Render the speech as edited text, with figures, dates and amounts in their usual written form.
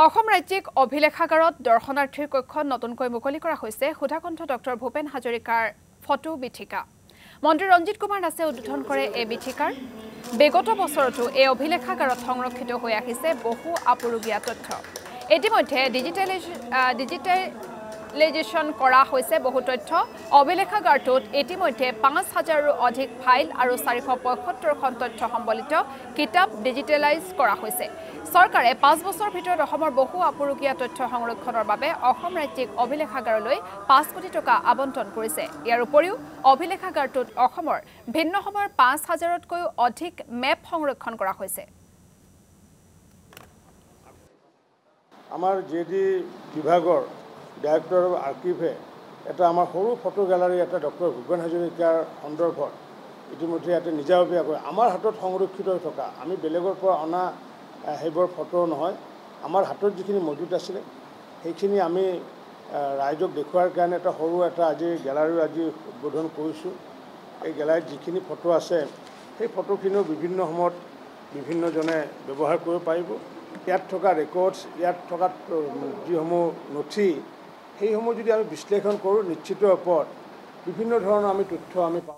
অসম ৰাজ্যিক অভিলেখাগাৰত দৰ্শনাৰ্থীৰ কক্ষ নতুনকৈ মুকলি কৰা হৈছে সুধাকণ্ঠ ডক্টৰ ভূপেন হাজৰিকাৰ ফটো বিথিকা। মন্ত্ৰী ৰঞ্জিত কুমাৰ দাসে উদ্বোধন কৰে এই বিথিকাৰ। বিগত বছৰতো এই অভিলেখাগাৰত সংৰক্ষিত হৈ আহিছে বহু আপুৰুগীয়া তথ্য। ইতিমধ্যে ডিজিটেলাইজেশ্যন কৰা হৈছে বহু তথ্য। অভিলেখাগাৰটোত ইতিমধ্যে ৫,০০০ৰো অধিক ফাইল আৰু ৪৭৫খন তথ্য সম্বলিত কিতাপ ডিজিটেলাইজ কৰা হৈছে। চৰকাৰে ৫ বছৰৰ ভিতৰত অসমৰ বহু আপুৰুগীয়া তথ্য সংৰক্ষণৰ বাবে অসম ৰাজ্যিক অভিলেখাগাৰলৈ ৫ কোটি টকা আবণ্টন কৰিছে। ইয়াৰ উপৰিও অভিলেখাগাৰটোত অসমৰ ভিন্ন সময়ৰ ৫,০০০তকৈও অধিক মেপ সংৰক্ষণ কৰা হৈছে। আমাৰ জেডি বিভাগৰ ডাইৰেক্টৰ অফ আৰ্কিভে এটা আমাৰ সৰু ফটো গেলাৰী এটা ডক্টৰ ভূপেন হাজৰিকাৰ সন্দৰ্ভত ইতিমধ্যে ইয়াতে নিজাববীয়াকৈ আমাৰ হাতত সংৰক্ষিত হৈ থকা, আমি বেলেগৰ পৰা অনা সেইবোৰ ফটো নহয়, আমাৰ হাতত যিখিনি মজুত আছিলে সেইখিনি আমি ৰাইজক দেখুৱাৰ কাৰণে এটা সৰু এটা আজি গেলাৰীও আজি উদ্বোধন কৰিছোঁ। এই গেলাৰীত যিখিনি ফটো আছে সেই ফটোখিনিও বিভিন্ন সময়ত বিভিন্নজনে ব্যৱহাৰ কৰিব পাৰিব। ইয়াত থকা ৰেকৰ্ডছ, ইয়াত থকা যিসমূহ নথি সেইসমূহ যদি আমি বিশ্লেষণ কৰোঁ নিশ্চিত ওপৰত বিভিন্ন ধৰণৰ আমি তথ্য আমি পাওঁ।